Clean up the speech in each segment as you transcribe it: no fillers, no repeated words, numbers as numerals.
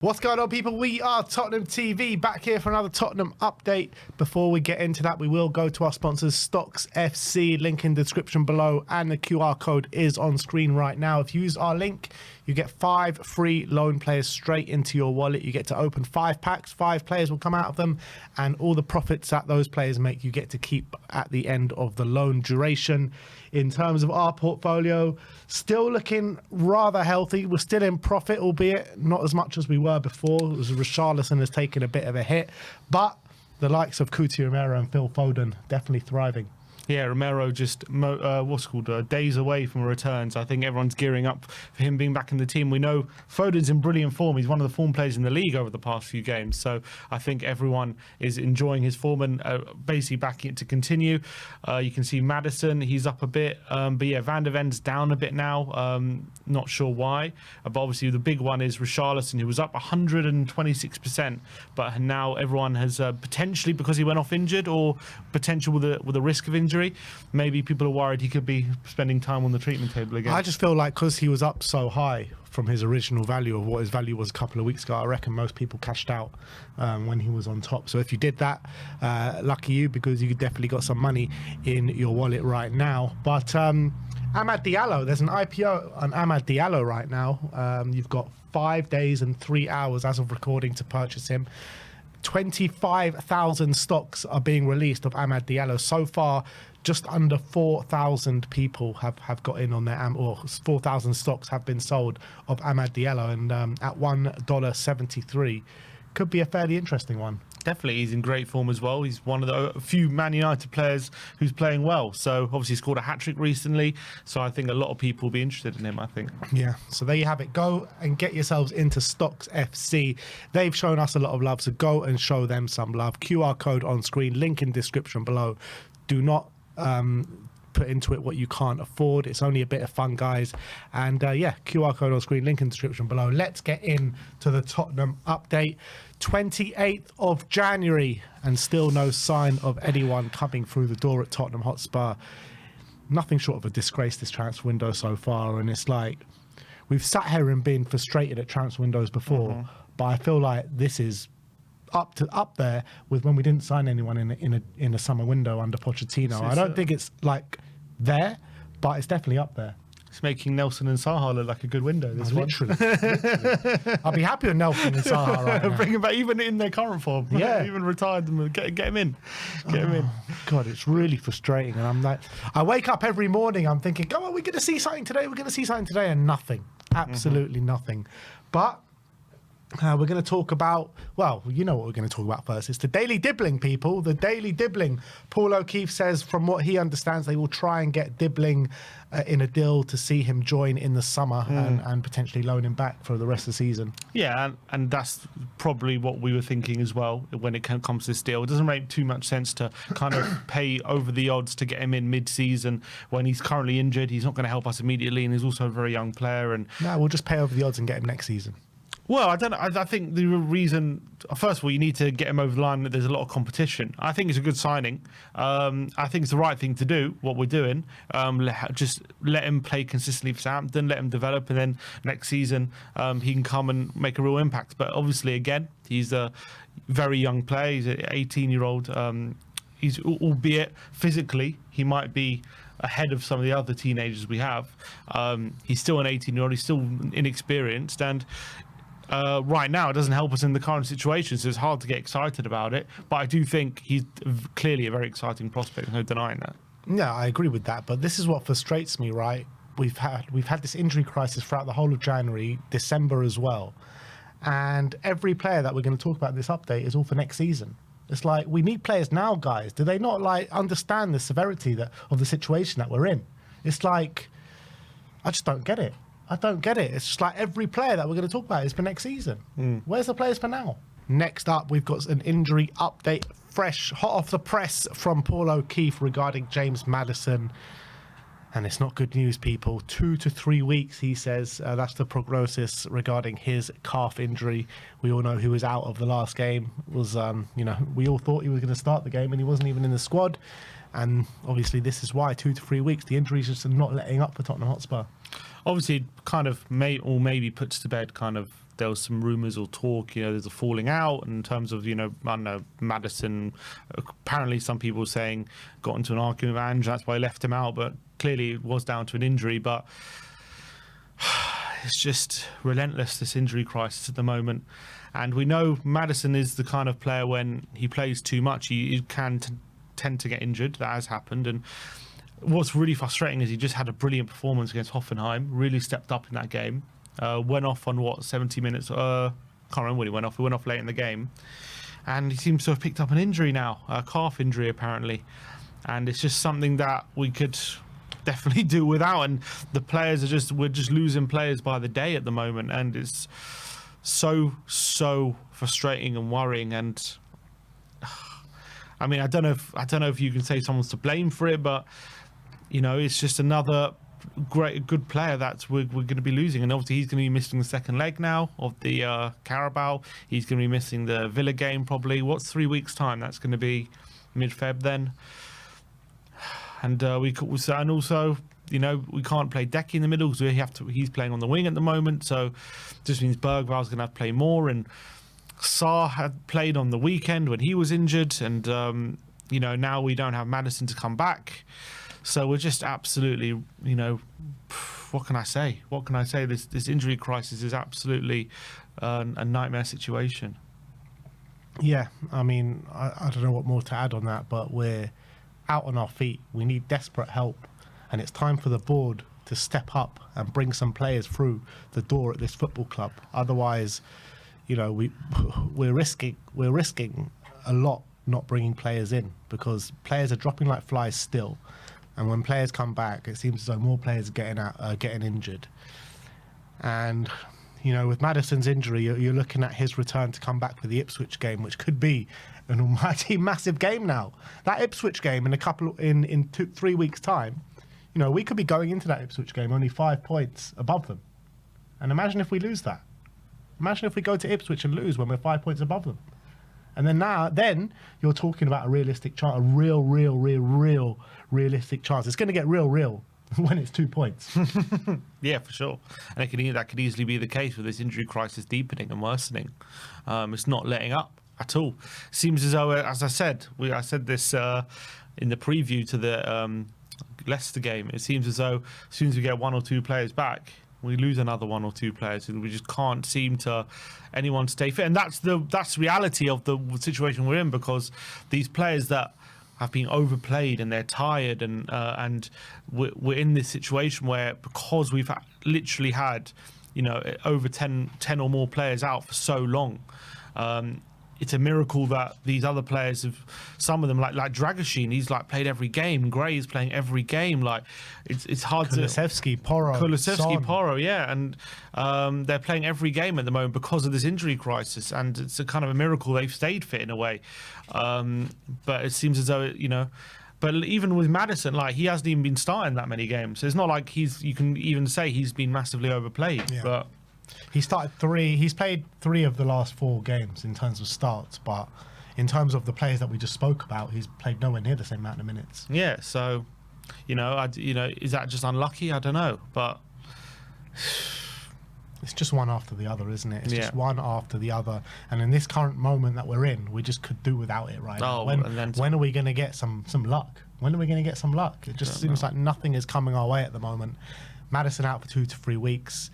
What's going on, people? We are Tottenham TV, back here for another Tottenham update. Before we get into that, we will go to our sponsors, Stocks FC, link in the description below, and the QR code is on screen right now. If you use our link, you get 5 free loan players straight into your wallet. You get to open 5 packs, 5 players will come out of them, and all the profits that those players make, you get to keep at the end of the loan duration. In terms of our portfolio, still looking rather healthy. We're still in profit, albeit not as much as we were before. Richarlison has taken a bit of a hit, but the likes of Romero and Phil Foden definitely thriving. Yeah, Romero just, days away from returns. I think everyone's gearing up for him being back in the team. We know Foden's in brilliant form. He's one of the form players in the league over the past few games. So I think everyone is enjoying his form and basically backing it to continue. You can see Maddison, he's up a bit. But yeah, Van der Ven's down a bit now. Not sure why. But obviously the big one is Richarlison, who was up 126%. But now everyone has potentially, because he went off injured or potential with a risk of injury, maybe people are worried he could be spending time on the treatment table again. I just feel like because he was up so high from his original value of what his value was a couple of weeks ago, I reckon most people cashed out when he was on top. So if you did that, lucky you, because you definitely got some money in your wallet right now. But Amad Diallo, there's an IPO on Amad Diallo right now. You've got 5 days and 3 hours as of recording to purchase him. 25,000 stocks are being released of Amad Diallo. So far, just under 4,000 people have got in on their, or 4,000 stocks have been sold of Amad Diallo, and at $1.73, could be a fairly interesting one. Definitely, he's in great form as well. He's one of the few Man United players who's playing well. So obviously scored a hat-trick recently. So I think a lot of people will be interested in him, I think. Yeah, so there you have it. Go and get yourselves into Stocks FC. They've shown us a lot of love, so go and show them some love. QR code on screen, link in description below. Do not put into it what you can't afford. It's only a bit of fun, guys. And yeah, QR code on screen, link in description below. Let's get into the Tottenham update. 28th of January, and still no sign of anyone coming through the door at Tottenham Hotspur. Nothing short of a disgrace, this transfer window so far. And it's like, we've sat here and been frustrated at transfer windows before, but I feel like this is up there with when we didn't sign anyone in a summer window under Pochettino. I don't think it's like there, but it's definitely up there. It's making Nelson and Saha look like a good window. This one. Literally. I'll be happy with Nelson and Saha right now. Bring him back, even in their current form. Yeah, even retired them. Get him in. Get him in. God, it's really frustrating. And I'm like, I wake up every morning, I'm thinking, oh, are we going to see something today? We're going to see something today, and nothing. Absolutely nothing. But we're going to talk about, well, you know what we're going to talk about first. It's the Daily Dibling, people. The Daily Dibling. Paul O'Keefe says, from what he understands, they will try and get Dibling in a deal to see him join in the summer and potentially loan him back for the rest of the season. Yeah, and that's probably what we were thinking as well when it comes to this deal. It doesn't make too much sense to kind of pay over the odds to get him in mid-season when he's currently injured. He's not going to help us immediately, and he's also a very young player. And no, we'll just pay over the odds and get him next season. Well, I don't know. I think the reason, first of all, you need to get him over the line that there's a lot of competition. I think it's a good signing. I think it's the right thing to do, what we're doing. Just let him play consistently for Southampton, let him develop, and then next season he can come and make a real impact. But obviously, again, he's a very young player. He's an 18-year-old. He's, albeit physically, he might be ahead of some of the other teenagers we have. He's still an 18-year-old. He's still inexperienced, and right now it doesn't help us in the current situation, so it's hard to get excited about it. But I do think he's clearly a very exciting prospect, no denying that. Yeah, I agree with that, but this is what frustrates me, right? We've had this injury crisis throughout the whole of January, December as well, and every player that we're going to talk about in this update is all for next season. It's like, we need players now, guys. Do they not like understand the severity of the situation that we're in? It's like, I just don't get it. I don't get it. It's just like every player that we're going to talk about is for next season. Where's the players for now? Next up, we've got an injury update, fresh, hot off the press from Paul O'Keefe regarding James Maddison. And it's not good news, people. 2 to 3 weeks, he says. That's the prognosis regarding his calf injury. We all know he was out of the last game. Was we all thought he was going to start the game, and he wasn't even in the squad. And obviously, this is why 2 to 3 weeks. The injuries just are not letting up for Tottenham Hotspur. Obviously, kind of maybe puts to bed kind of there was some rumours or talk, there's a falling out in terms of, I don't know, Maddison. Apparently, some people saying got into an argument with Ange, that's why he left him out, but clearly it was down to an injury. But it's just relentless, this injury crisis at the moment. And we know Maddison is the kind of player when he plays too much, he can tend to get injured. That has happened. And what's really frustrating is he just had a brilliant performance against Hoffenheim, really stepped up in that game. Went off on 70 minutes? Can't remember when he went off. He went off late in the game. And he seems to have picked up an injury now, a calf injury apparently. And it's just something that we could definitely do without. And the players we're just losing players by the day at the moment. And it's so frustrating and worrying. And I mean, I don't know if you can say someone's to blame for it, but it's just another good player that we're going to be losing. And obviously he's going to be missing the second leg now of the Carabao. He's going to be missing the Villa game probably. What's 3 weeks time? That's going to be mid-Feb then. And we can't play Decky in the middle because he's playing on the wing at the moment, so just means Bergval's going to have to play more. And Sarr had played on the weekend when he was injured, and now we don't have Maddison to come back. So we're just absolutely, what can I say? This injury crisis is absolutely a nightmare situation. Yeah, I mean, I don't know what more to add on that, but we're out on our feet. We need desperate help, and it's time for the board to step up and bring some players through the door at this football club. Otherwise, we're risking a lot not bringing players in, because players are dropping like flies still. And when players come back, it seems as though more players are getting injured. And, with Maddison's injury, you're looking at his return to come back for the Ipswich game, which could be an almighty massive game now. That Ipswich game in 3 weeks' time, we could be going into that Ipswich game only 5 points above them. And imagine if we lose that. Imagine if we go to Ipswich and lose when we're 5 points above them. And then you're talking about a realistic chance, a real realistic chance. It's going to get real when it's 2 points. Yeah, for sure. And that could easily be the case with this injury crisis deepening and worsening. It's not letting up at all. Seems as though, as I said, I said this in the preview to the Leicester game. It seems as though as soon as we get 1 or 2 players back, we lose another 1 or 2 players, and we just can't seem to anyone stay fit. And that's reality of the situation we're in, because these players that have been overplayed and they're tired, and we're in this situation where, because we've literally had over 10 or more players out for so long. It's a miracle that these other players have, some of them like Dragoshin, he's played every game. Gray's playing every game. It's hard Kulusevski, Porro, yeah, and they're playing every game at the moment because of this injury crisis, and it's a kind of a miracle they've stayed fit in a way. But it seems as though but even with Maddison, he hasn't even been starting that many games. So it's not like you can even say he's been massively overplayed. Yeah. But he's played 3 of the last 4 games in terms of starts, but in terms of the players that we just spoke about, he's played nowhere near the same amount of minutes. Yeah, so is that just unlucky? I don't know, but it's just one after the other, isn't it? It's just one after the other, and in this current moment that we're in, we just could do without it right now. When are we going to get some luck? When are we going to get some luck? It just seems like nothing is coming our way at the moment. Maddison out for 2 to 3 weeks.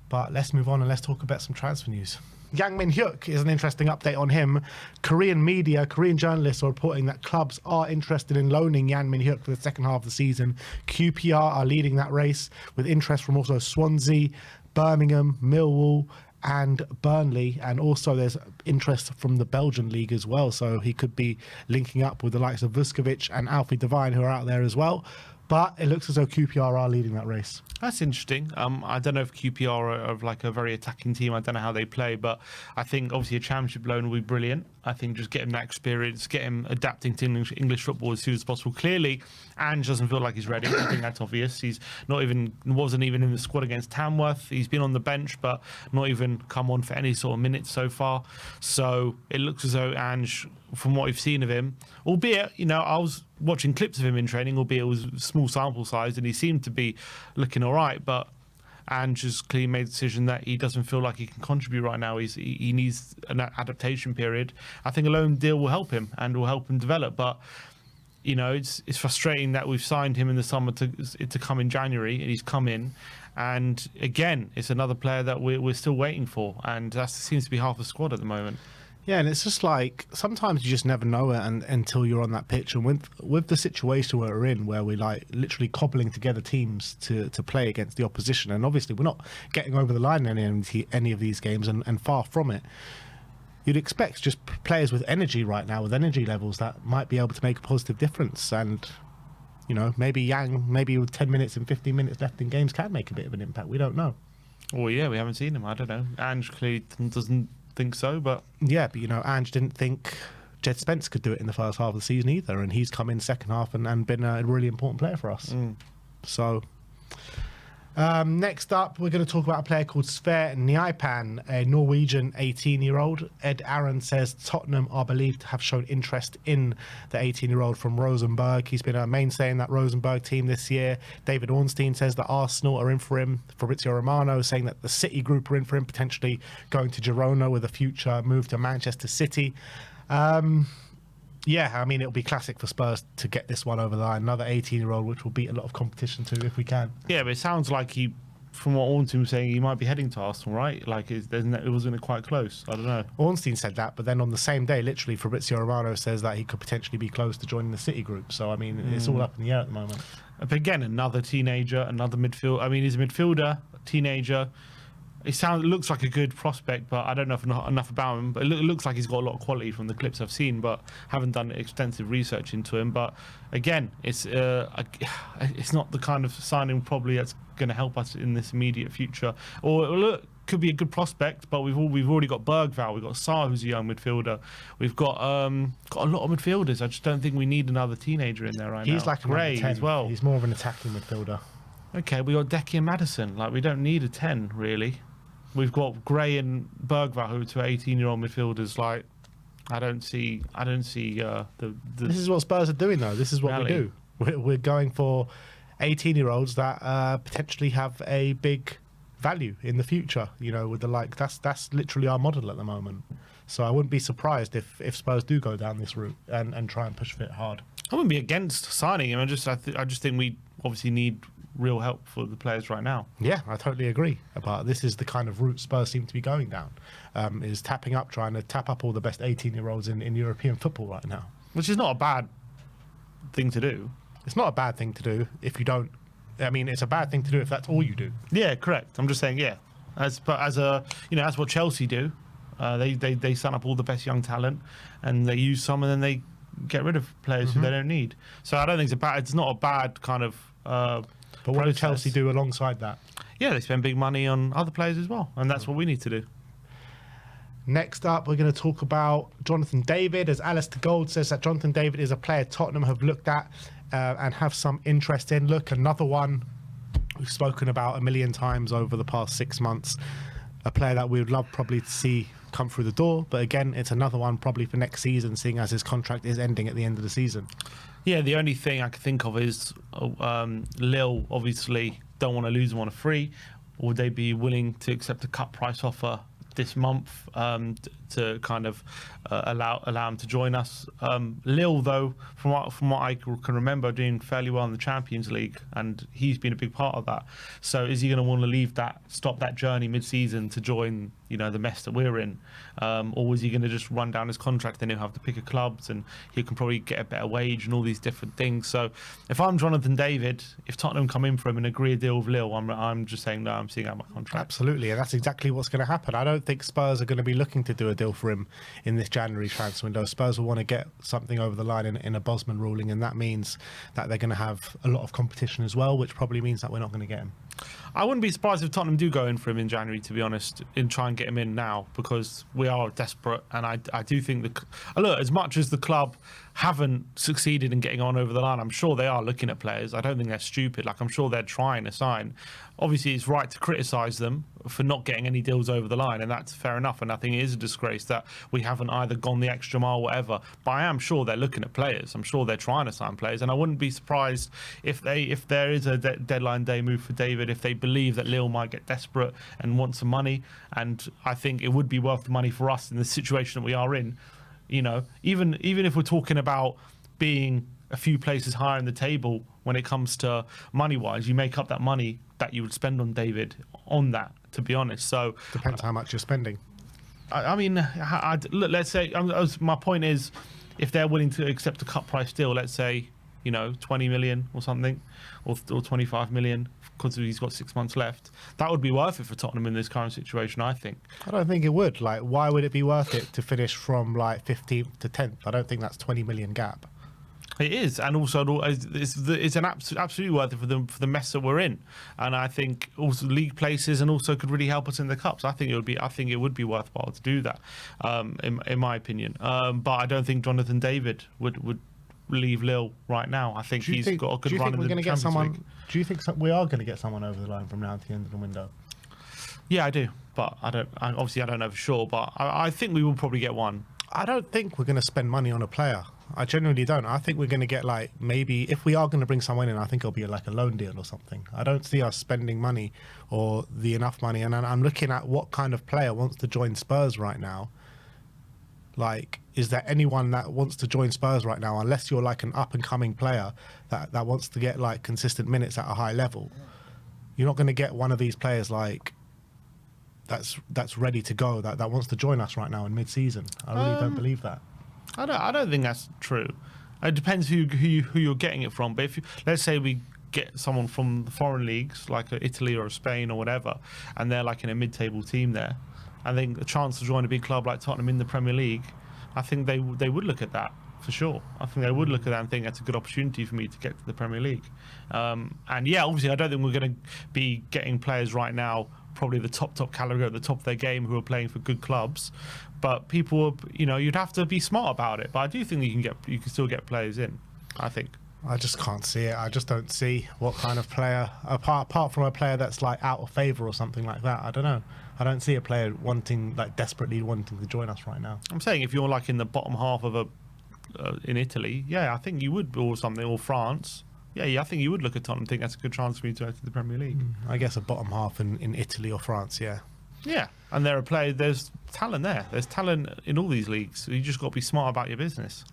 But let's move on and let's talk about some transfer news. Min-huk is an interesting update on him. Korean journalists are reporting that clubs are interested in loaning Min-huk for the second half of the season. QPR are leading that race, with interest from also Swansea, Birmingham, Millwall and Burnley. And also there's interest from the Belgian league as well. So he could be linking up with the likes of Vuskovic and Alfie Devine, who are out there as well. But it looks as though QPR are leading that race. That's interesting. I don't know if QPR are a very attacking team. I don't know how they play, but I think obviously a championship loan will be brilliant. I think just get him that experience, get him adapting to English football as soon as possible. Clearly, Ange doesn't feel like he's ready. I think that's obvious. He's wasn't even in the squad against Tamworth. He's been on the bench, but not even come on for any sort of minutes so far. So it looks as though Ange, from what we've seen of him, albeit, I was watching clips of him in training, albeit it was a small sample size, and he seemed to be looking all right. But and just clearly made the decision that he doesn't feel like he can contribute right now. He needs an adaptation period. I think a loan deal will help him and will help him develop, but you know, it's frustrating that we've signed him in the summer to come in January, and he's come in, and again, it's another player that we're still waiting for, and that seems to be half the squad at the moment. Yeah, and it's just like sometimes you just never know it until you're on that pitch. And with the situation we're in, where we're like literally cobbling together teams to play against the opposition, and obviously we're not getting over the line in any of these games, and far from it. You'd expect just players with energy right now, with energy levels that might be able to make a positive difference. And you know, maybe Yang, maybe with 10 minutes and 15 minutes left in games, can make a bit of an impact. We don't know. Well, yeah, we haven't seen him. I don't know. Ange clearly doesn't think so, but yeah, but you know, Ange didn't think Jed Spence could do it in the first half of the season either, and he's come in second half and been a really important player for us. So next up, we're going to talk about a player called Sverre Nypan, a Norwegian 18-year-old. Ed Aaron says Tottenham are believed to have shown interest in the 18-year-old from Rosenborg. He's been a mainstay in that Rosenborg team this year. David Ornstein says that Arsenal are in for him. Fabrizio Romano saying that the City group are in for him, potentially going to Girona with a future move to Manchester City. Yeah, I mean, it'll be classic for Spurs to get this one over the line. Another 18-year-old, which will beat a lot of competition too, if we can. Yeah, but it sounds like from what Ornstein was saying, he might be heading to Arsenal, right? Like, it wasn't quite close. I don't know. Ornstein said that, but then on the same day, literally, Fabrizio Romano says that he could potentially be close to joining the City group. So, I mean, it's all up in the air at the moment. But again, another teenager, another midfield. I mean, he's a midfielder, teenager. It looks like a good prospect, but I don't know enough about him. But it looks like he's got a lot of quality from the clips I've seen, but haven't done extensive research into him. But again, it's not the kind of signing probably that's going to help us in this immediate future. Or look, could be a good prospect, but we've already got Bergvall, we've got Sarr, who's a young midfielder. We've got a lot of midfielders. I just don't think we need another teenager in there right now. He's like Gray as well. He's more of an attacking midfielder. Okay, we got Decky and Maddison. Like, we don't need a 10 really. We've got Gray and Bergvall, who are two 18-year-old midfielders. Like, I don't see the. This is what Spurs are doing, though. This is what we do. We're going for 18-year-olds that potentially have a big value in the future. You know, with the like, that's literally our model at the moment. So I wouldn't be surprised if Spurs do go down this route and try and push for it hard. I wouldn't be against signing him. I just think we obviously need real help for the players right now. Yeah, I totally agree. But this is the kind of route Spurs seem to be going down, is trying to tap up all the best 18-year-olds in European football right now. Which is not a bad thing to do. It's not a bad thing to do if you don't. I mean, it's a bad thing to do if that's all you do. Yeah, correct. I'm just saying, yeah. That's what Chelsea do. They sign up all the best young talent, and they use some, and then they get rid of players who they don't need. So I don't think it's not a bad kind of. But what do Chelsea do alongside that? Yeah, they spend big money on other players as well, and that's what we need to do. Next up, we're going to talk about Jonathan David, as Alistair Gold says that Jonathan David is a player Tottenham have looked at and have some interest in. Look, another one we've spoken about a million times over the past 6 months. A player that we would love probably to see come through the door. But again, it's another one probably for next season, seeing as his contract is ending at the end of the season. Yeah, the only thing I can think of is Lille obviously don't want to lose him on a free. Would they be willing to accept a cut price offer this month to kind of allow him to join us? Lille, though, from what I can remember, doing fairly well in the Champions League, and he's been a big part of that. So is he going to want to stop that journey mid-season to join, the mess that we're in, or is he going to just run down his contract? Then he'll have to pick a clubs, and he can probably get a better wage and all these different things. So if I'm Jonathan David, if Tottenham come in for him and agree a deal with Lille, I'm just saying no, I'm seeing out my contract. Absolutely, and that's exactly what's going to happen. I don't think Spurs are going to be looking to do a deal for him in this January transfer window. Spurs will want to get something over the line in a Bosman ruling, and that means that they're going to have a lot of competition as well, which probably means that we're not going to get him. I wouldn't be surprised if Tottenham do go in for him in January, to be honest, and try and get him in now, because we are desperate. And I do think look, as much as the club haven't succeeded in getting on over the line, I'm sure they are looking at players. I don't think they're stupid. Like, I'm sure they're trying to sign. Obviously, it's right to criticise them for not getting any deals over the line, and that's fair enough. And I think it is a disgrace that we haven't either gone the extra mile or whatever. But I am sure they're looking at players. I'm sure they're trying to sign players, and I wouldn't be surprised if there is a deadline day move for David period if they believe that Lille might get desperate and want some money. And I think it would be worth the money for us in the situation that we are in. You know, even if we're talking about being a few places higher in the table when it comes to money-wise, you make up that money that you would spend on David on that, to be honest. So Depends how much you're spending. I mean, look, let's say, my point is, if they're willing to accept a cut price deal, let's say, you know, 20 million or something, or 25 million, because he's got 6 months left, that would be worth it for Tottenham in this current situation, I think. I don't think it would. Like, why would it be worth it to finish from like 15th to 10th? I don't think that's 20 million gap. It is, and also it's an absolutely worth it for the mess that we're in, and I think also league places and also could really help us in the cups. I think it would be worthwhile to do that, in my opinion. But I don't think Jonathan David would leave Lille right now. I think he's got a good run in the Champions League. Do you think we are going to get someone over the line from now to the end of the window? Yeah, I do, but I don't know for sure. But I think we will probably get one. I don't think we're going to spend money on a player. I genuinely don't. I think we're going to get, like, maybe if we are going to bring someone in, I think it'll be like a loan deal or something. I don't see us spending money or the enough money. And I'm looking at what kind of player wants to join Spurs right now. Like, is there anyone that wants to join Spurs right now, unless you're like an up and coming player that wants to get like consistent minutes at a high level? You're not going to get one of these players like that's ready to go that wants to join us right now in mid-season. I really don't believe that. I don't think that's true. It depends who you're getting it from. But if let's say we get someone from the foreign leagues like Italy or Spain or whatever, and they're like in a mid-table team there, I think the chance to join a big club like Tottenham in the Premier League, I think they would look at that for sure. I think they would look at that and think that's a good opportunity for me to get to the Premier League. And yeah, obviously I don't think we're going to be getting players right now, probably the top caliber at the top of their game, who are playing for good clubs. But people, you know, you'd have to be smart about it. But I do think you can still get players in, I think. I just can't see it. I just don't see what kind of player, apart from a player that's like out of favour or something like that. I don't know. I don't see a player desperately wanting to join us right now. I'm saying if you're like in the bottom half of in Italy, yeah, I think you would, or something, or France. Yeah, I think you would look at Tottenham and think that's a good chance for me to enter the Premier League. I guess a bottom half in Italy or France, yeah. Yeah, and there's talent there. There's talent in all these leagues. So you just got to be smart about your business.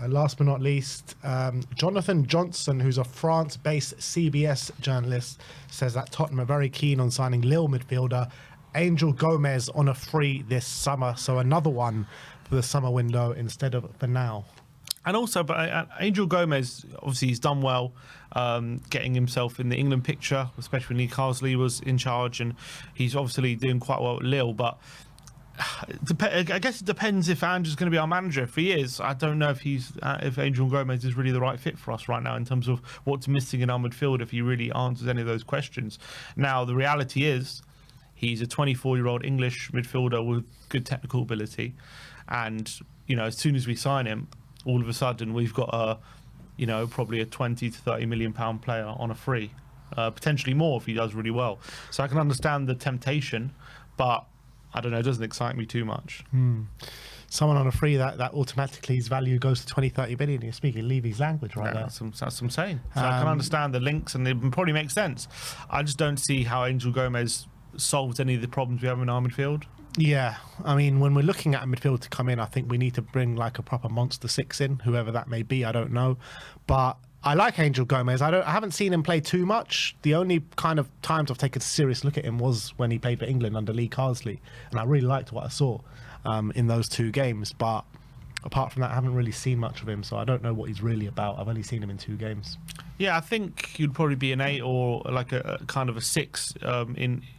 Last but not least, Jonathan Johnson, who's a France-based CBS journalist, says that Tottenham are very keen on signing Lille midfielder Angel Gomes on a free this summer. So another one for the summer window instead of for now. And also, but Angel Gomes, obviously, he's done well getting himself in the England picture, especially when Lee Carsley was in charge, and he's obviously doing quite well at Lille. But I guess it depends if Andrew's going to be our manager. If he is, I don't know if Angel Gomes is really the right fit for us right now in terms of what's missing in our midfield, if he really answers any of those questions. Now, the reality is he's a 24-year-old English midfielder with good technical ability, and you know, as soon as we sign him, all of a sudden we've got probably a 20 to 30 million pound player on a free, potentially more if he does really well. So I can understand the temptation, but I don't know, it doesn't excite me too much. Someone on a free that automatically his value goes to 20, 30 billion. You're speaking Levy's language right there. That's what I'm saying. So I can understand the links, and it probably makes sense. I just don't see how Angel Gomes solves any of the problems we have in our midfield. Yeah, I mean, when we're looking at a midfield to come in, I think we need to bring like a proper monster six in, whoever that may be. I don't know, but I like Angel Gomes. I haven't seen him play too much. The only kind of times I've taken a serious look at him was when he played for England under Lee Carsley, and I really liked what I saw in those 2 games. But apart from that, I haven't really seen much of him, so I don't know what he's really about. I've only seen him in 2 games. Yeah, I think he'd probably be an 8 or like a kind of a 6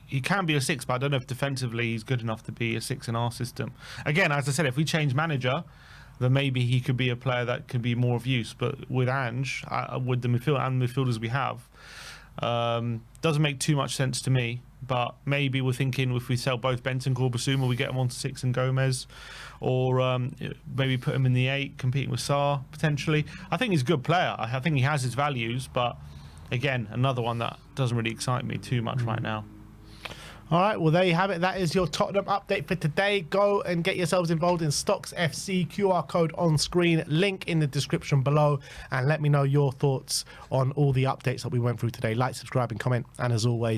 he can be a 6, but I don't know if defensively he's good enough to be a 6 in our system. Again, as I said, if we change manager, then maybe he could be a player that could be more of use. But with Ange, with the midfield and the midfielders we have, doesn't make too much sense to me. But maybe we're thinking if we sell both Benton and Basuma, we get him on to 6 and Gomes, or maybe put him in the 8, competing with Sarr potentially. I think he's a good player. I think he has his values, but again, another one that doesn't really excite me too much right now. All right, well, there you have it. That is your Tottenham update for today. Go and get yourselves involved in Stocks FC. QR code on screen, link in the description below, and let me know your thoughts on all the updates that we went through today. Like, subscribe, and comment. And as always,